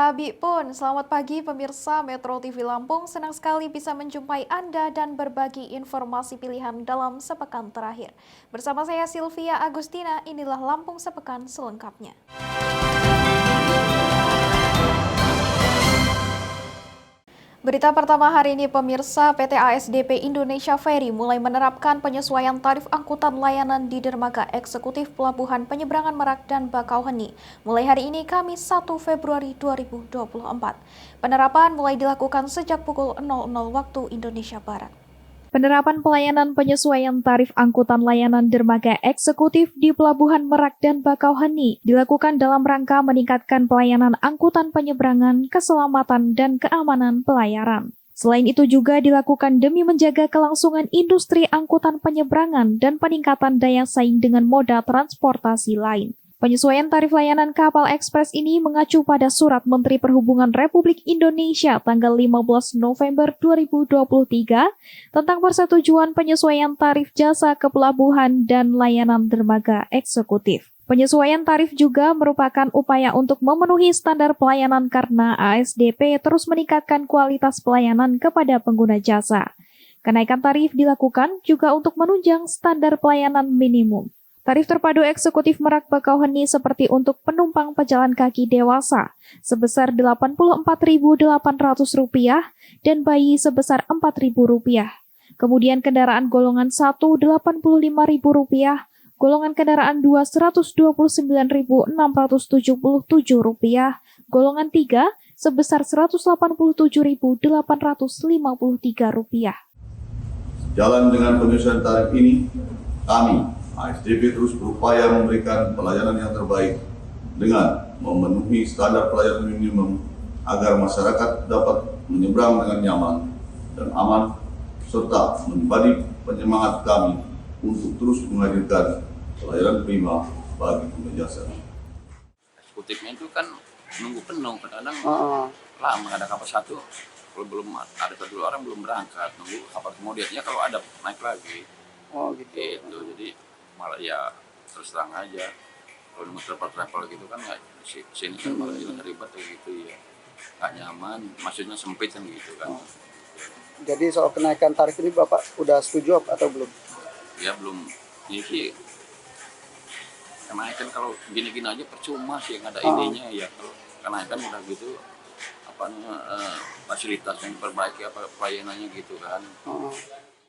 Abi pun, selamat pagi pemirsa Metro TV Lampung. Senang sekali bisa menjumpai Anda dan berbagi informasi pilihan dalam sepekan terakhir. Bersama saya Sylvia Agustina, inilah Lampung Sepekan selengkapnya. Berita pertama hari ini pemirsa, PT ASDP Indonesia Ferry mulai menerapkan penyesuaian tarif angkutan layanan di dermaga eksekutif Pelabuhan Penyeberangan Merak dan Bakauheni mulai hari ini Kamis 1 Februari 2024. Penerapan mulai dilakukan sejak pukul 00 waktu Indonesia Barat. Penerapan pelayanan penyesuaian tarif angkutan layanan dermaga eksekutif di Pelabuhan Merak dan Bakauheni dilakukan dalam rangka meningkatkan pelayanan angkutan penyeberangan, keselamatan, dan keamanan pelayaran. Selain itu juga dilakukan demi menjaga kelangsungan industri angkutan penyeberangan dan peningkatan daya saing dengan moda transportasi lain. Penyesuaian tarif layanan kapal ekspres ini mengacu pada Surat Menteri Perhubungan Republik Indonesia tanggal 15 November 2023 tentang persetujuan penyesuaian tarif jasa kepelabuhan dan layanan dermaga eksekutif. Penyesuaian tarif juga merupakan upaya untuk memenuhi standar pelayanan karena ASDP terus meningkatkan kualitas pelayanan kepada pengguna jasa. Kenaikan tarif dilakukan juga untuk menunjang standar pelayanan minimum. Tarif terpadu eksekutif Merak Bakauheni seperti untuk penumpang pejalan kaki dewasa sebesar Rp84.800 dan bayi sebesar Rp4.000. Kemudian kendaraan golongan 1 Rp85.000, golongan kendaraan 2 Rp129.677, golongan 3 sebesar Rp187.853. Jalan dengan penyesuaian tarif ini, kami ASDP terus berupaya memberikan pelayanan yang terbaik dengan memenuhi standar pelayanan minimum agar masyarakat dapat menyeberang dengan nyaman dan aman serta menjadi penyemangat kami untuk terus menghadirkan pelayanan prima bagi pengguna jasa. Eksekutifnya itu kan nunggu penuh, kadang-kadang lama ada kapal satu, kalau belum ada satu orang belum berangkat, nunggu kapal kemudiannya kalau ada naik lagi. Oh gitu. Jadi malah ya terus terang aja kalau nunggu travel gitu kan nggak sini kan malah ribet gitu ya, nggak nyaman, maksudnya sempit kan gitu kan. Jadi soal kenaikan tarif ini Bapak udah setuju atau belum? Ya belum, ini sih kenaikan kalau gini-gini aja percuma sih, yang ada ininya ya. Kalau kenaikan udah gitu fasilitas yang diperbaiki pelayanannya gitu kan.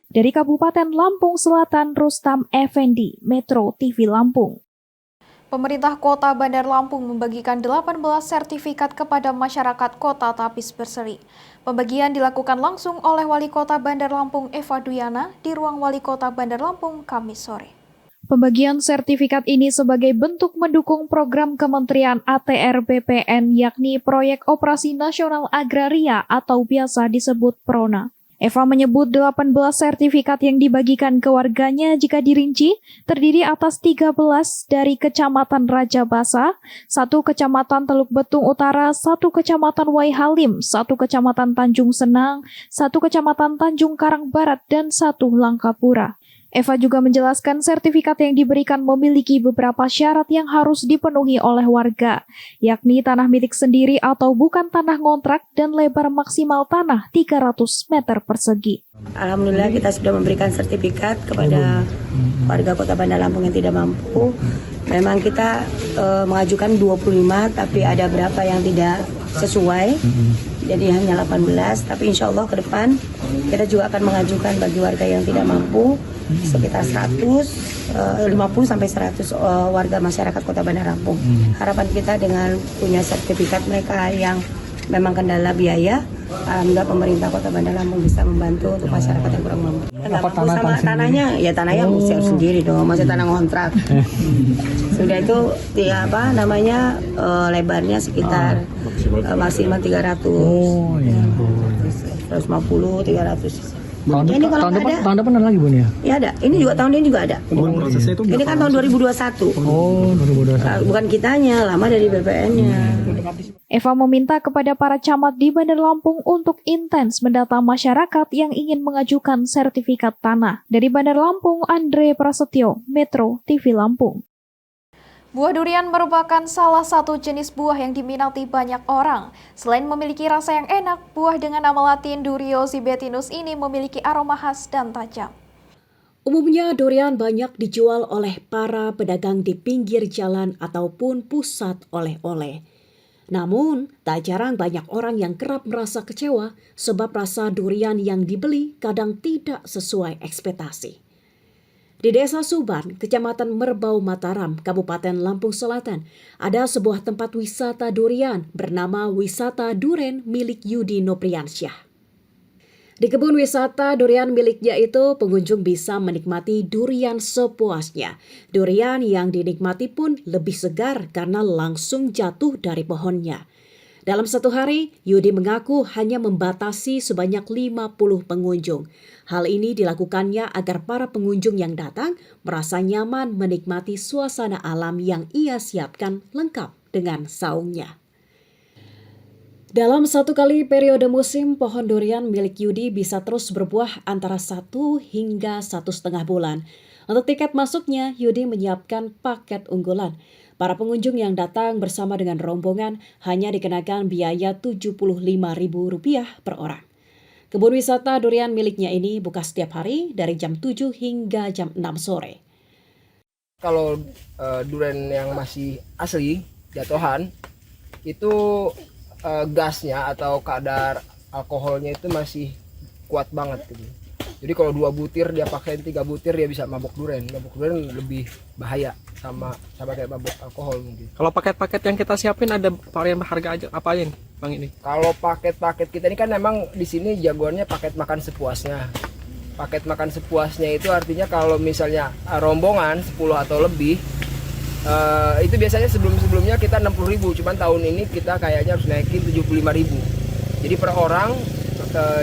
Dari Kabupaten Lampung Selatan, Rustam Effendi, Metro TV Lampung. Pemerintah Kota Bandar Lampung membagikan 18 sertifikat kepada masyarakat Kota Tapis Berseri. Pembagian dilakukan langsung oleh Wali Kota Bandar Lampung Eva Duyana di ruang Wali Kota Bandar Lampung Kamis sore. Pembagian sertifikat ini sebagai bentuk mendukung program Kementerian ATR BPN yakni Proyek Operasi Nasional Agraria atau biasa disebut PRONA. Eva menyebut 18 sertifikat yang dibagikan ke warganya jika dirinci terdiri atas 13 dari Kecamatan Raja Basa, 1 Kecamatan Teluk Betung Utara, 1 Kecamatan Waihalim, 1 Kecamatan Tanjung Senang, 1 Kecamatan Tanjung Karang Barat, dan 1 Langkapura. Eva juga menjelaskan sertifikat yang diberikan memiliki beberapa syarat yang harus dipenuhi oleh warga, yakni tanah milik sendiri atau bukan tanah ngontrak dan lebar maksimal tanah 300 meter persegi. Alhamdulillah kita sudah memberikan sertifikat kepada warga Kota Bandar Lampung yang tidak mampu. Memang kita mengajukan 25 tapi ada berapa yang tidak sesuai. Jadi hanya 18, tapi insya Allah ke depan kita juga akan mengajukan bagi warga yang tidak mampu sekitar 50 sampai 100 warga masyarakat Kota Bandar Lampung. Harapan kita dengan punya sertifikat mereka yang memang kendala biaya, alhamdulillah pemerintah Kota Bandar Lampung bisa membantu untuk masyarakat yang kurang mampu. Sama tanahnya, ya tanahnya harus sendiri dong, masih tanah kontrak. Sudah itu lebarnya sekitar maksimal 300, 150, 300. Tahun depan ada lagi, Bun, ya? Ya ada. Ini juga tahun ini juga ada. Prosesnya itu ini kan tahun 2021. Oh, 2021. Bukan kitanya, lama dari BPN-nya. Eva meminta kepada para camat di Bandar Lampung untuk intens mendata masyarakat yang ingin mengajukan sertifikat tanah. Dari Bandar Lampung, Andre Prasetyo, Metro TV Lampung. Buah durian merupakan salah satu jenis buah yang diminati banyak orang. Selain memiliki rasa yang enak, buah dengan nama latin Duriosibetinus ini memiliki aroma khas dan tajam. Umumnya durian banyak dijual oleh para pedagang di pinggir jalan ataupun pusat oleh-oleh. Namun, tak jarang banyak orang yang kerap merasa kecewa sebab rasa durian yang dibeli kadang tidak sesuai ekspektasi. Di Desa Suban, Kecamatan Merbau Mataram, Kabupaten Lampung Selatan, ada sebuah tempat wisata durian bernama Wisata Duren milik Yudi Nopriansyah. Di kebun wisata durian miliknya itu, pengunjung bisa menikmati durian sepuasnya. Durian yang dinikmati pun lebih segar karena langsung jatuh dari pohonnya. Dalam satu hari, Yudi mengaku hanya membatasi sebanyak 50 pengunjung. Hal ini dilakukannya agar para pengunjung yang datang merasa nyaman menikmati suasana alam yang ia siapkan lengkap dengan saungnya. Dalam satu kali periode musim, pohon durian milik Yudi bisa terus berbuah antara 1 hingga 1,5 bulan. Untuk tiket masuknya, Yudi menyiapkan paket unggulan. Para pengunjung yang datang bersama dengan rombongan hanya dikenakan biaya Rp75.000 per orang. Kebun wisata durian miliknya ini buka setiap hari dari jam 7 hingga jam 6 sore. Kalau durian yang masih asli, jatuhan, itu gasnya atau kadar alkoholnya itu masih kuat banget gitu. Jadi kalau 2 butir dia paksain 3 butir dia bisa mabuk durian. Mabuk durian lebih bahaya sama kayak mabuk alkohol mungkin. Kalau paket-paket yang kita siapin ada varian harga aja apain Bang ini? Kalau paket-paket kita ini kan memang di sini jagoannya paket makan sepuasnya. Paket makan sepuasnya itu artinya kalau misalnya rombongan 10 atau lebih itu biasanya sebelumnya kita 60.000, cuman tahun ini kita kayaknya harus naikin 75.000. Jadi per orang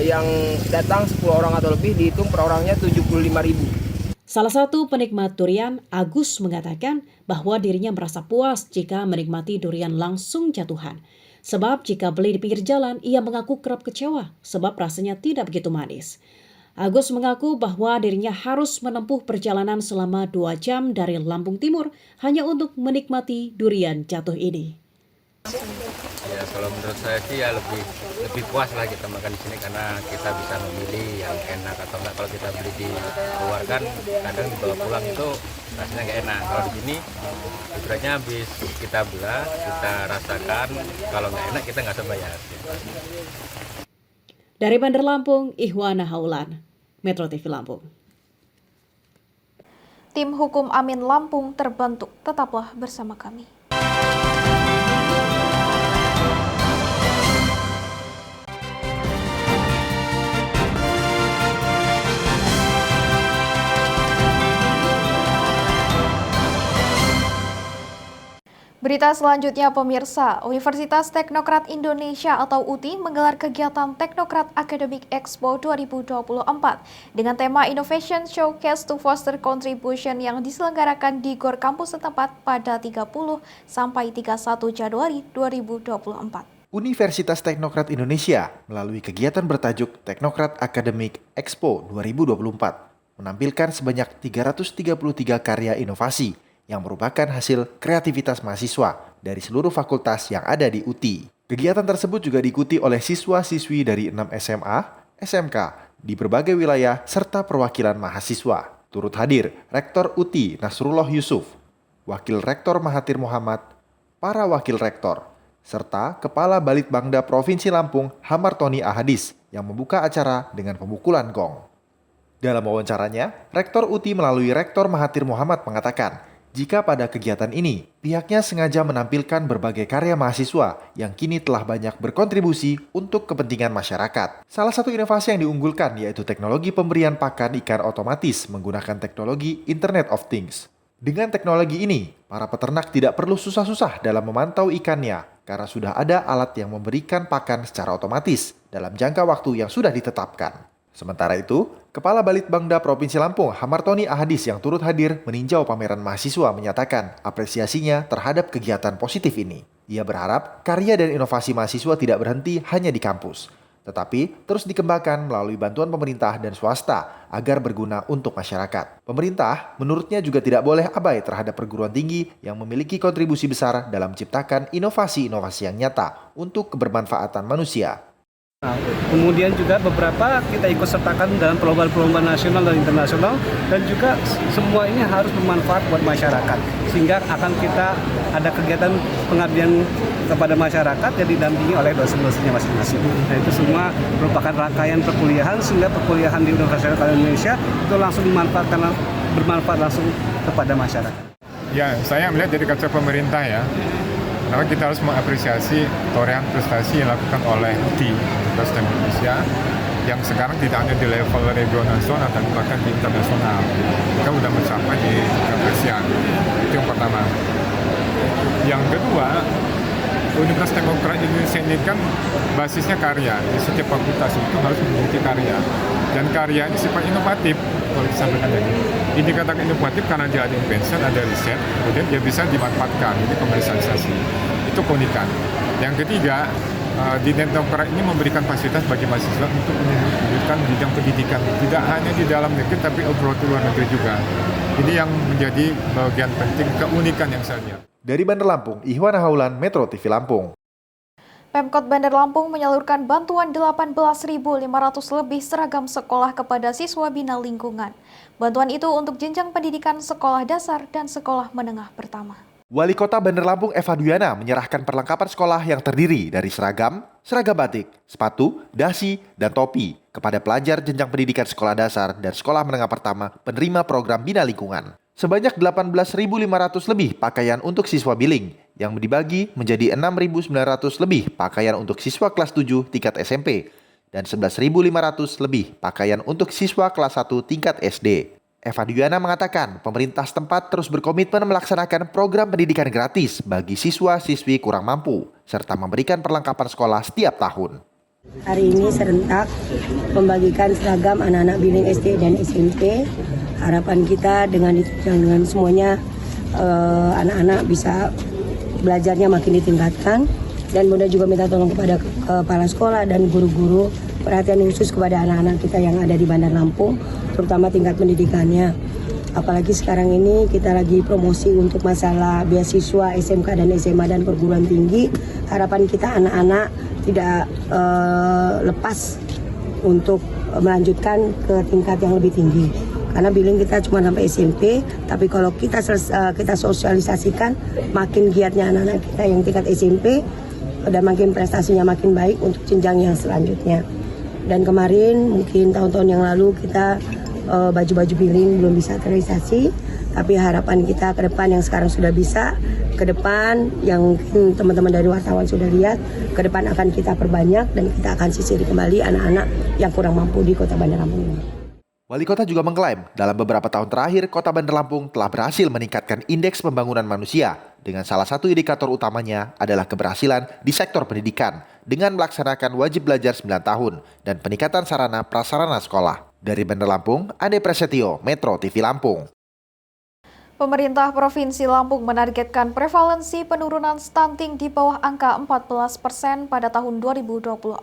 yang datang 10 orang atau lebih dihitung per orangnya 75.000. Salah satu penikmat durian, Agus, mengatakan bahwa dirinya merasa puas jika menikmati durian langsung jatuhan. Sebab jika beli di pinggir jalan, ia mengaku kerap kecewa sebab rasanya tidak begitu manis. Agus mengaku bahwa dirinya harus menempuh perjalanan selama 2 jam dari Lampung Timur hanya untuk menikmati durian jatuh ini. Ya kalau menurut saya sih ya lebih puas lah kita makan di sini karena kita bisa memilih yang enak atau enggak. Kalau kita beli di luar kan kadang dibawa pulang itu rasanya nggak enak. Kalau di sini ibaratnya habis kita belah, kita rasakan, kalau nggak enak kita nggak usah bayar. Dari Bandar Lampung, Ihwana Haulan, Metro TV Lampung. Tim Hukum Amin Lampung terbentuk. Tetaplah bersama kami. Berita selanjutnya pemirsa, Universitas Teknokrat Indonesia atau UTI menggelar kegiatan Teknokrat Academic Expo 2024 dengan tema Innovation Showcase to Foster Contribution yang diselenggarakan di GOR kampus setempat pada 30 sampai 31 Januari 2024. Universitas Teknokrat Indonesia melalui kegiatan bertajuk Teknokrat Academic Expo 2024 menampilkan sebanyak 333 karya inovasi yang merupakan hasil kreativitas mahasiswa dari seluruh fakultas yang ada di UTI. Kegiatan tersebut juga diikuti oleh siswa-siswi dari 6 SMA, SMK di berbagai wilayah serta perwakilan mahasiswa. Turut hadir Rektor UTI Nasrullah Yusuf, Wakil Rektor Mahathir Muhammad, para Wakil Rektor, serta Kepala Balitbangda Provinsi Lampung Hamartoni Ahadis yang membuka acara dengan pemukulan gong. Dalam wawancaranya, Rektor UTI melalui Rektor Mahathir Muhammad mengatakan, jika pada kegiatan ini, pihaknya sengaja menampilkan berbagai karya mahasiswa yang kini telah banyak berkontribusi untuk kepentingan masyarakat. Salah satu inovasi yang diunggulkan yaitu teknologi pemberian pakan ikan otomatis menggunakan teknologi Internet of Things. Dengan teknologi ini, para peternak tidak perlu susah-susah dalam memantau ikannya karena sudah ada alat yang memberikan pakan secara otomatis dalam jangka waktu yang sudah ditetapkan. Sementara itu, Kepala Balitbangda Provinsi Lampung Hamartoni Ahadis yang turut hadir meninjau pameran mahasiswa menyatakan apresiasinya terhadap kegiatan positif ini. Ia berharap karya dan inovasi mahasiswa tidak berhenti hanya di kampus, tetapi terus dikembangkan melalui bantuan pemerintah dan swasta agar berguna untuk masyarakat. Pemerintah menurutnya juga tidak boleh abai terhadap perguruan tinggi yang memiliki kontribusi besar dalam menciptakan inovasi-inovasi yang nyata untuk kebermanfaatan manusia. Kemudian juga beberapa kita ikut sertakan dalam perlombaan-perlombaan nasional dan internasional, dan juga semua ini harus bermanfaat buat masyarakat, sehingga akan kita ada kegiatan pengabdian kepada masyarakat yang didampingi oleh dosen-dosennya masing-masing. Nah, itu semua merupakan rangkaian perkuliahan, sehingga perkuliahan di Universitas Indonesia itu langsung bermanfaat langsung kepada masyarakat. Ya, saya melihat dari kaca pemerintah ya, karena kita harus mengapresiasi torehan prestasi yang dilakukan oleh Universitas Indonesia yang sekarang tidak hanya di level regional nasional, tapi bahkan di internasional. Kita sudah mencapai di ASEAN. Itu yang pertama. Yang kedua, Universitas Demokrat Indonesia ini kan basisnya karya. Di setiap fakultas itu harus memiliki karya. Dan karya ini sifat inovatif, kalau disampaikan tadi. Ini dikatakan inovatif karena dia ada invention, ada riset, kemudian dia bisa dimanfaatkan, ini komersialisasi. Itu keunikan. Yang ketiga, di Demokrat ini memberikan fasilitas bagi mahasiswa untuk menunjukkan bidang pendidikan. Tidak hanya di dalam negeri, tapi abroad di luar negeri juga. Ini yang menjadi bagian penting keunikan yang saya lihat. Dari Bandar Lampung, Ihwan Haulan, Metro TV Lampung. Pemkot Bandar Lampung menyalurkan bantuan 18.500 lebih seragam sekolah kepada siswa bina lingkungan. Bantuan itu untuk jenjang pendidikan sekolah dasar dan sekolah menengah pertama. Wali Kota Bandar Lampung Eva Duyana menyerahkan perlengkapan sekolah yang terdiri dari seragam batik, sepatu, dasi, dan topi kepada pelajar jenjang pendidikan sekolah dasar dan sekolah menengah pertama penerima program bina lingkungan. Sebanyak 18.500 lebih pakaian untuk siswa biling yang dibagi menjadi 6.900 lebih pakaian untuk siswa kelas 7 tingkat SMP dan 11.500 lebih pakaian untuk siswa kelas 1 tingkat SD. Eva Duyana mengatakan pemerintah setempat terus berkomitmen melaksanakan program pendidikan gratis bagi siswa-siswi kurang mampu serta memberikan perlengkapan sekolah setiap tahun. Hari ini serentak membagikan seragam anak-anak biling SD dan SMP. Harapan kita dengan semuanya anak-anak bisa belajarnya makin ditingkatkan, dan Bunda juga minta tolong kepada kepala sekolah dan guru-guru perhatian khusus kepada anak-anak kita yang ada di Bandar Lampung, terutama tingkat pendidikannya. Apalagi sekarang ini kita lagi promosi untuk masalah beasiswa SMK dan SMA dan perguruan tinggi. Harapan kita anak-anak tidak lepas untuk melanjutkan ke tingkat yang lebih tinggi. Karena biling kita cuma sampai SMP, tapi kalau kita sosialisasikan, makin giatnya anak-anak kita yang tingkat SMP dan makin prestasinya makin baik untuk jenjang yang selanjutnya. Dan kemarin mungkin tahun-tahun yang lalu kita baju-baju biling belum bisa terrealisasi, tapi harapan kita ke depan yang sekarang sudah bisa, ke depan yang mungkin teman-teman dari wartawan sudah lihat, ke depan akan kita perbanyak dan kita akan sisiri kembali anak-anak yang kurang mampu di Kota Bandar Lampung ini. Wali Kota juga mengklaim dalam beberapa tahun terakhir Kota Bandar Lampung telah berhasil meningkatkan indeks pembangunan manusia dengan salah satu indikator utamanya adalah keberhasilan di sektor pendidikan dengan melaksanakan wajib belajar 9 tahun dan peningkatan sarana prasarana sekolah. Dari Bandar Lampung, Ade Prasetyo, Metro TV Lampung. Pemerintah Provinsi Lampung menargetkan prevalensi penurunan stunting di bawah angka 14% pada tahun 2024.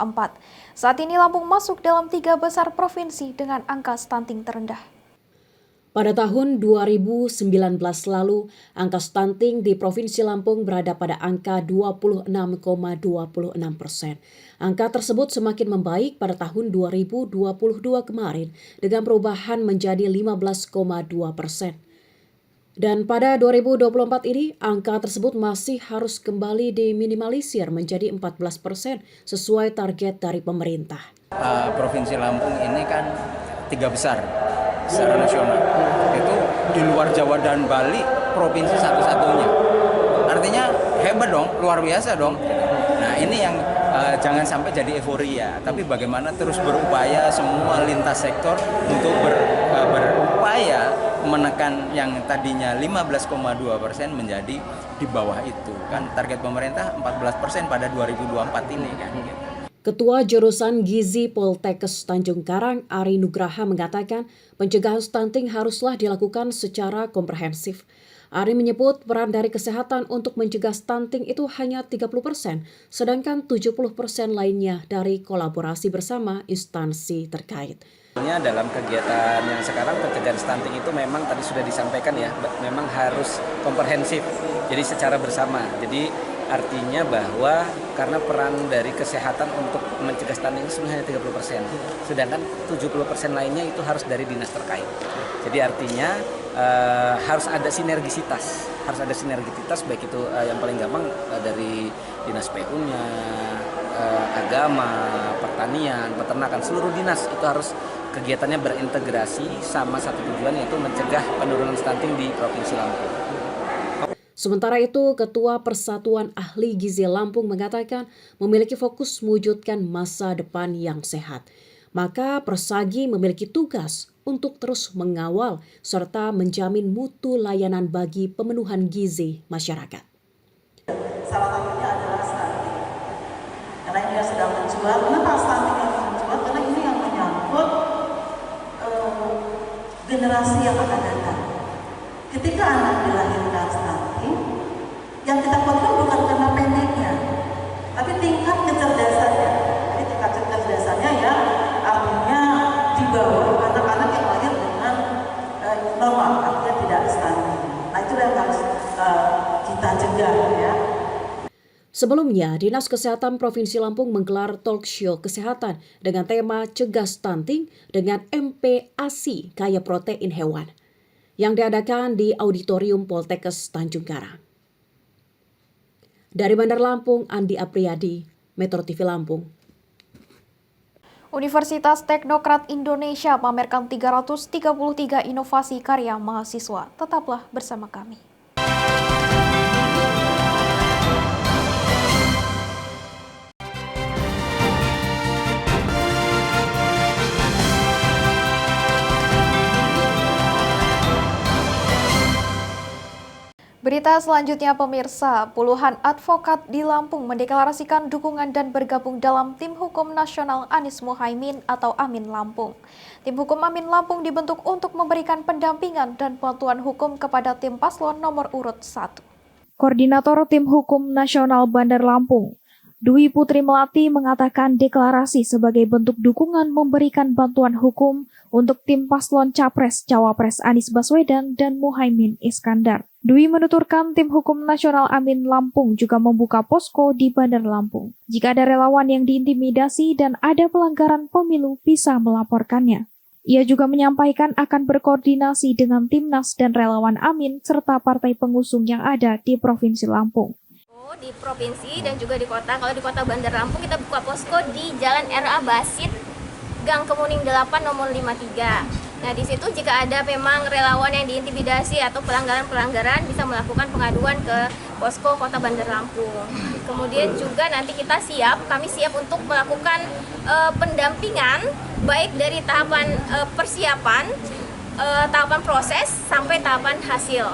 Saat ini Lampung masuk dalam 3 besar provinsi dengan angka stunting terendah. Pada tahun 2019 lalu, angka stunting di Provinsi Lampung berada pada angka 26,26%. Angka tersebut semakin membaik pada tahun 2022 kemarin dengan perubahan menjadi 15,2%. Dan pada 2024 ini, angka tersebut masih harus kembali diminimalisir menjadi 14% sesuai target dari pemerintah. Provinsi Lampung ini kan 3 besar secara nasional. Itu di luar Jawa dan Bali, provinsi satu-satunya. Artinya hebat dong, luar biasa dong. Nah ini yang jangan sampai jadi euforia, tapi bagaimana terus berupaya semua lintas sektor untuk berupaya menekan yang tadinya 15,2% menjadi di bawah itu. Kan target pemerintah 14% pada 2024 ini kan. Ketua Jurusan Gizi Poltekkes Tanjung Karang, Ari Nugraha mengatakan pencegahan stunting haruslah dilakukan secara komprehensif. Ari menyebut peran dari kesehatan untuk mencegah stunting itu hanya 30%, sedangkan 70% lainnya dari kolaborasi bersama instansi terkait. Dalam kegiatan yang sekarang pencegahan stunting itu memang tadi sudah disampaikan ya, memang harus komprehensif, jadi secara bersama. Jadi artinya bahwa karena peran dari kesehatan untuk mencegah stunting itu sebenarnya 30%, sedangkan 70% lainnya itu harus dari dinas terkait. Jadi artinya harus ada sinergisitas, baik itu yang paling gampang dari dinas PU-nya, agama, pertanian, peternakan, seluruh dinas itu harus kegiatannya berintegrasi sama satu tujuan, yaitu mencegah penurunan stunting di Provinsi Lampung. Sementara itu, Ketua Persatuan Ahli Gizi Lampung mengatakan memiliki fokus mewujudkan masa depan yang sehat. Maka Persagi memiliki tugas untuk terus mengawal serta menjamin mutu layanan bagi pemenuhan gizi masyarakat. Salah satunya adalah stunting. Karena ini sedang mencuat. Kenapa stunting yang mencuat? Karena ini yang menyangkut generasi yang akan datang. Ketika anak dilahirkan stunting, yang kita khawatirkan bukan karena pendeknya, tapi tingkat kecerdasannya. Jadi tingkat kecerdasannya ya artinya di bawah anak-anak yang lahir dengan normal, artinya tidak stunting. Nah itu yang harus kita cegah ya. Sebelumnya, Dinas Kesehatan Provinsi Lampung menggelar talk show kesehatan dengan tema Cegah Stunting dengan MPASI Kaya Protein Hewan yang diadakan di Auditorium Poltekkes Tanjung Karang. Dari Bandar Lampung, Andi Apriyadi, Metro TV Lampung. Universitas Teknokrat Indonesia pamerkan 333 inovasi karya mahasiswa. Tetaplah bersama kami. Berita selanjutnya pemirsa, puluhan advokat di Lampung mendeklarasikan dukungan dan bergabung dalam Tim Hukum Nasional Anies Muhaimin atau Amin Lampung. Tim Hukum Amin Lampung dibentuk untuk memberikan pendampingan dan bantuan hukum kepada tim paslon nomor urut 1. Koordinator Tim Hukum Nasional Bandar Lampung, Dwi Putri Melati mengatakan deklarasi sebagai bentuk dukungan memberikan bantuan hukum untuk tim paslon Capres-Cawapres Anies Baswedan dan Muhaimin Iskandar. Dwi menuturkan tim hukum nasional Amin Lampung juga membuka posko di Bandar Lampung. Jika ada relawan yang diintimidasi dan ada pelanggaran pemilu bisa melaporkannya. Ia juga menyampaikan akan berkoordinasi dengan Timnas dan relawan Amin serta partai pengusung yang ada di Provinsi Lampung. Di provinsi dan juga di kota. Kalau di kota Bandar Lampung kita buka posko di Jalan RA Basit, Gang Kemuning 8 nomor 53. Nah di situ jika ada memang relawan yang diintimidasi atau pelanggaran-pelanggaran bisa melakukan pengaduan ke posko Kota Bandar Lampung. Kemudian juga nanti kami siap untuk melakukan pendampingan baik dari tahapan persiapan, tahapan proses sampai tahapan hasil.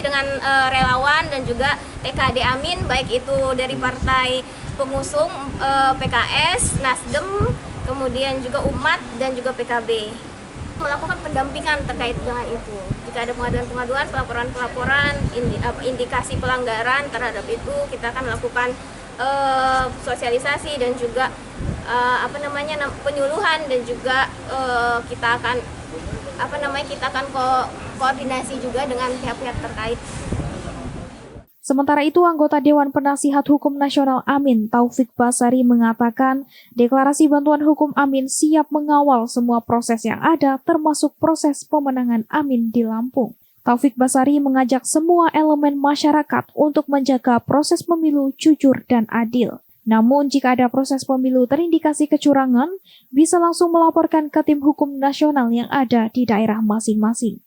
Dengan relawan dan juga TKD Amin baik itu dari partai pengusung PKS, Nasdem, kemudian juga Umat dan juga PKB. Melakukan pendampingan terkait dengan itu. Jika ada pengaduan-pengaduan, pelaporan-pelaporan, indikasi pelanggaran terhadap itu, kita akan melakukan sosialisasi dan juga penyuluhan dan juga kita akan koordinasi juga dengan pihak-pihak terkait. Sementara itu, anggota Dewan Penasihat Hukum Nasional Amin, Taufik Basari mengatakan deklarasi bantuan hukum Amin siap mengawal semua proses yang ada, termasuk proses pemenangan Amin di Lampung. Taufik Basari mengajak semua elemen masyarakat untuk menjaga proses pemilu jujur dan adil. Namun, jika ada proses pemilu terindikasi kecurangan, bisa langsung melaporkan ke Tim Hukum Nasional yang ada di daerah masing-masing.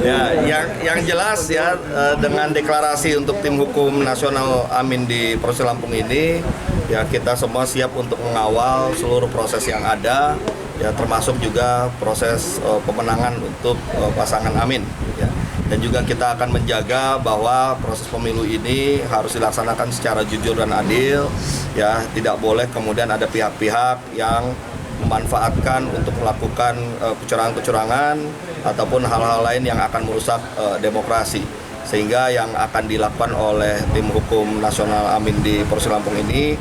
Ya, yang jelas ya dengan deklarasi untuk Tim Hukum Nasional Amin di Provinsi Lampung ini, ya kita semua siap untuk mengawal seluruh proses yang ada, ya termasuk juga proses pemenangan untuk pasangan Amin. Ya. Dan juga kita akan menjaga bahwa proses pemilu ini harus dilaksanakan secara jujur dan adil, ya tidak boleh kemudian ada pihak-pihak yang memanfaatkan untuk melakukan kecurangan-kecurangan ataupun hal-hal lain yang akan merusak demokrasi. Sehingga yang akan dilakukan oleh tim hukum nasional Amin di Provinsi Lampung ini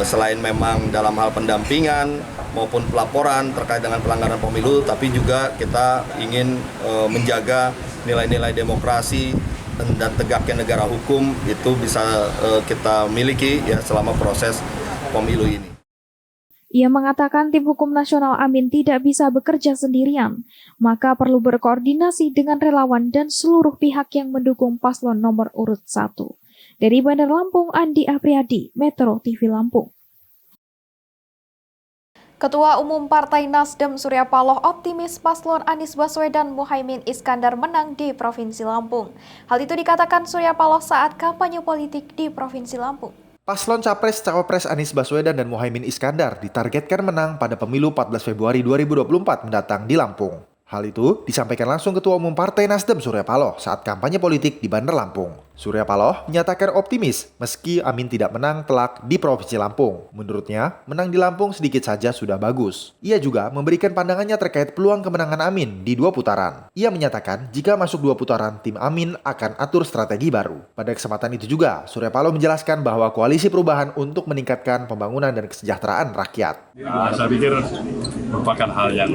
selain memang dalam hal pendampingan maupun pelaporan terkait dengan pelanggaran pemilu, tapi juga kita ingin menjaga nilai-nilai demokrasi dan tegaknya negara hukum itu bisa kita miliki ya selama proses pemilu ini. Ia mengatakan tim hukum nasional Amin tidak bisa bekerja sendirian, maka perlu berkoordinasi dengan relawan dan seluruh pihak yang mendukung paslon nomor urut 1. Dari Bandar Lampung, Andi Apriyadi, Metro TV Lampung. Ketua Umum Partai Nasdem Surya Paloh optimis paslon Anies Baswedan Muhaimin Iskandar menang di Provinsi Lampung. Hal itu dikatakan Surya Paloh saat kampanye politik di Provinsi Lampung. Paslon Capres-Cawapres Anies Baswedan dan Muhaimin Iskandar ditargetkan menang pada pemilu 14 Februari 2024 mendatang di Lampung. Hal itu disampaikan langsung Ketua Umum Partai Nasdem Surya Paloh saat kampanye politik di Bandar Lampung. Surya Paloh menyatakan optimis meski Amin tidak menang telak di Provinsi Lampung. Menurutnya, menang di Lampung sedikit saja sudah bagus. Ia juga memberikan pandangannya terkait peluang kemenangan Amin di 2 putaran. Ia menyatakan jika masuk 2 putaran, tim Amin akan atur strategi baru. Pada kesempatan itu juga, Surya Paloh menjelaskan bahwa koalisi perubahan untuk meningkatkan pembangunan dan kesejahteraan rakyat. Saya pikir merupakan hal yang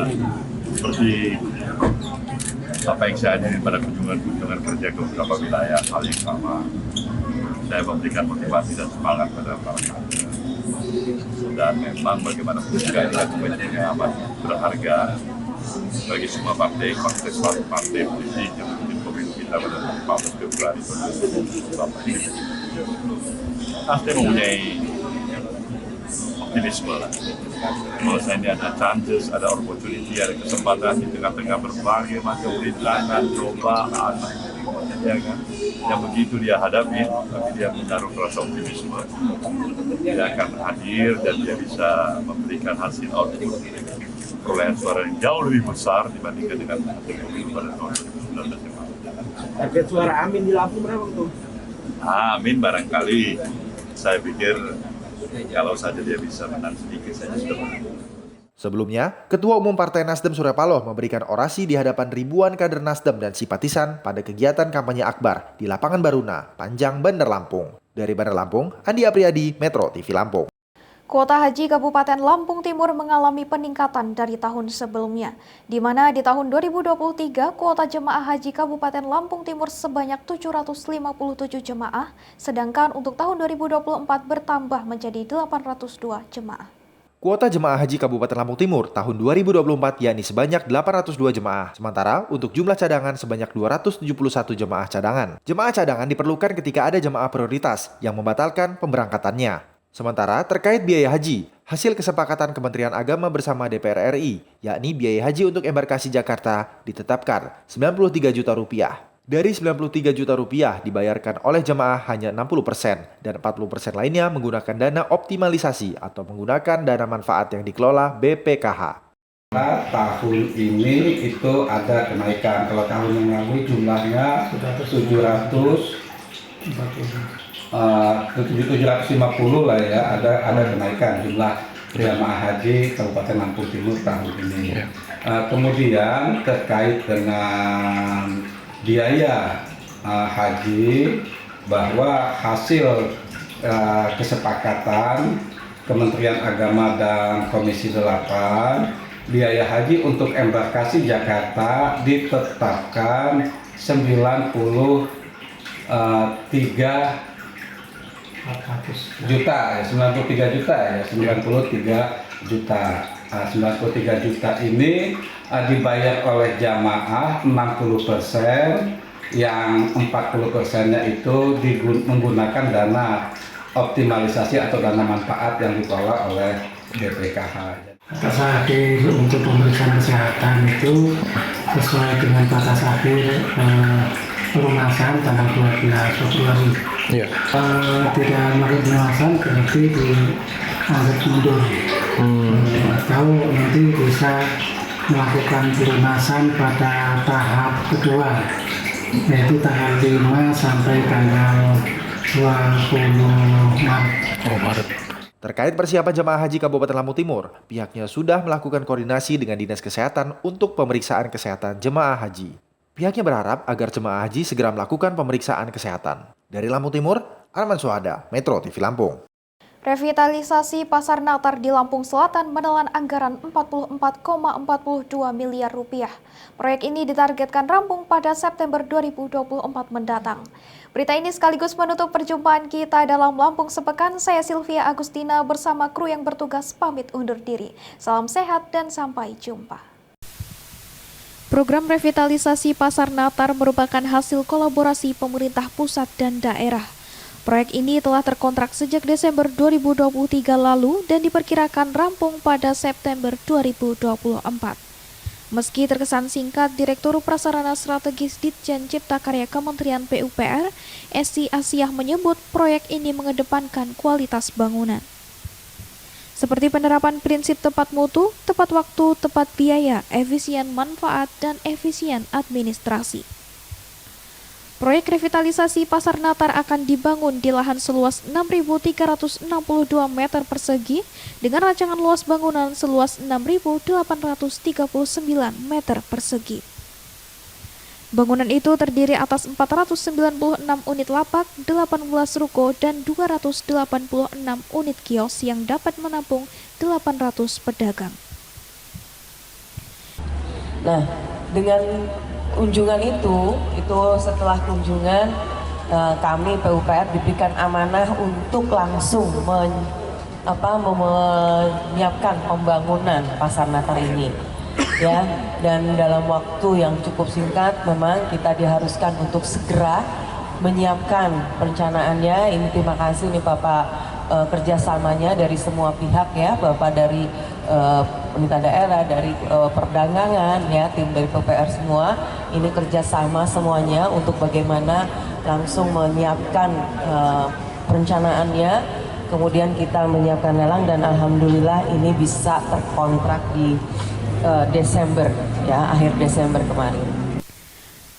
seperti apa yang saya hadiri pada kunjungan kerja ke beberapa wilayah, hal yang sama. Saya memberikan motivasi dan semangat pada para kader. Dan memang bagaimanapun juga ini dokumen yang amat berharga bagi semua partai politik yang memimpin pemilu kita pada 14 Februari 2024 ini. Nasdem mempunyai optimisme lah. Kalau saya ini ada chances, ada opportunity, ada kesempatan di tengah-tengah berbagai macam rintangan, cobaan, ya kan? Yang begitu dia hadapi, tapi dia menaruh rasa optimisme. Dia akan hadir dan dia bisa memberikan hasil output perolehan suara yang jauh lebih besar dibandingkan dengan hasil pemilu pada tahun 2019 yang lalu. Target suara Amin di Lampung berapa tuh? Amin barangkali, saya pikir kalau saja dia bisa menang sedikit saja sudah menang. Sebelumnya, Ketua Umum Partai Nasdem Surya Paloh memberikan orasi di hadapan ribuan kader Nasdem dan simpatisan pada kegiatan kampanye akbar di Lapangan Baruna, Panjang, Bandar Lampung. Dari Bandar Lampung, Andi Apriyadi, Metro TV Lampung. Kuota haji Kabupaten Lampung Timur mengalami peningkatan dari tahun sebelumnya, di mana di tahun 2023 kuota jemaah haji Kabupaten Lampung Timur sebanyak 757 jemaah, sedangkan untuk tahun 2024 bertambah menjadi 802 jemaah. Kuota jemaah haji Kabupaten Lampung Timur tahun 2024 yakni sebanyak 802 jemaah, sementara untuk jumlah cadangan sebanyak 271 jemaah cadangan. Jemaah cadangan diperlukan ketika ada jemaah prioritas yang membatalkan pemberangkatannya. Sementara terkait biaya haji, hasil kesepakatan Kementerian Agama bersama DPR RI, yakni biaya haji untuk embarkasi Jakarta ditetapkan Rp93 juta. Dari Rp93 juta dibayarkan oleh jemaah hanya 60% dan 40% lainnya menggunakan dana optimalisasi atau menggunakan dana manfaat yang dikelola BPKH. Tahun ini itu ada kenaikan. Kalau tahun yang lalu jumlahnya 750 lah ya, ada kenaikan jumlah jemaah haji Kabupaten Lampung Timur tahun ini. Kemudian terkait dengan biaya haji, bahwa hasil kesepakatan Kementerian Agama dan Komisi 8, biaya haji untuk embarkasi Jakarta ditetapkan 93 juta ya, 93 juta ini dibayar oleh jamaah 60%, yang 40%-nya itu menggunakan dana optimalisasi atau dana manfaat yang dikelola oleh BPKH. Batas akhir untuk pemeriksaan kesehatan itu sesuai dengan batas akhir pelunasan tanggal 12 Februari. Tidak melakukan pelunasan berarti dianggap mundur. Atau nanti bisa melakukan pelunasan pada tahap kedua, yaitu tanggal 5 sampai tanggal 20 Maret. Terkait persiapan jemaah haji Kabupaten Lampung Timur, pihaknya sudah melakukan koordinasi dengan Dinas Kesehatan untuk pemeriksaan kesehatan jemaah haji. Pihaknya berharap agar jemaah haji segera melakukan pemeriksaan kesehatan. Dari Lampung Timur, Arman Suhada, Metro TV Lampung. Revitalisasi Pasar Natar di Lampung Selatan menelan anggaran 44,42 miliar rupiah. Proyek ini ditargetkan rampung pada September 2024 mendatang. Berita ini sekaligus menutup perjumpaan kita dalam Lampung Sepekan. Saya Sylvia Agustina bersama kru yang bertugas pamit undur diri. Salam sehat dan sampai jumpa. Program revitalisasi Pasar Natar merupakan hasil kolaborasi pemerintah pusat dan daerah. Proyek ini telah terkontrak sejak Desember 2023 lalu dan diperkirakan rampung pada September 2024. Meski terkesan singkat, Direktur Prasarana Strategis Ditjen Cipta Karya Kementerian PUPR, Esi Asiah menyebut proyek ini mengedepankan kualitas bangunan. Seperti penerapan prinsip tepat mutu, tepat waktu, tepat biaya, efisien manfaat, dan efisien administrasi. Proyek revitalisasi Pasar Natar akan dibangun di lahan seluas 6.362 meter persegi dengan rancangan luas bangunan seluas 6.839 meter persegi. Bangunan itu terdiri atas 496 unit lapak, 18 ruko, dan 286 unit kios yang dapat menampung 800 pedagang. Nah, dengan kunjungan itu setelah kunjungan kami PUPR diberikan amanah untuk langsung menyiapkan pembangunan Pasar Natar ini, ya. Dan dalam waktu yang cukup singkat, memang kita diharuskan untuk segera menyiapkan perencanaannya. Ini terima kasih nih Bapak kerjasamanya dari semua pihak, ya, Bapak dari pemerintah daerah, dari perdagangan, ya, tim dari PUPR semua. Ini kerjasama semuanya untuk bagaimana langsung menyiapkan perencanaannya. Kemudian kita menyiapkan lelang dan alhamdulillah ini bisa terkontrak di Desember, ya, akhir Desember kemarin.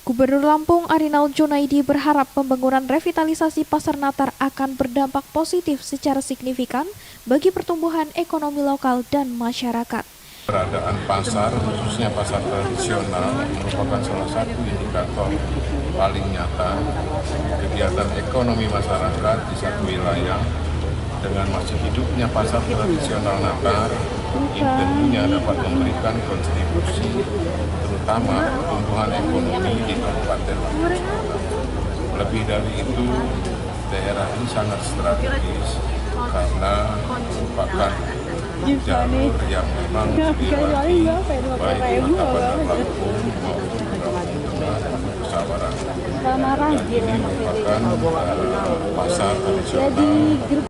Gubernur Lampung Arinal Junaidi berharap pembangunan revitalisasi Pasar Natar akan berdampak positif secara signifikan bagi pertumbuhan ekonomi lokal dan masyarakat. Keberadaan pasar, khususnya pasar tradisional, merupakan salah satu indikator paling nyata kegiatan ekonomi masyarakat di satu wilayah. Dengan masih hidupnya pasar tradisional Natar, ini tentunya dapat memberikan kontribusi terutama pertumbuhan ekonomi di Kabupaten Lampung. Lebih dari itu, daerah ini sangat strategis karena merupakan jalur yang memang dilewati baik di Kota Bandar Lampung maupun Lampung Tengah dan Pesawaran. Dan ini merupakan pasar tradisional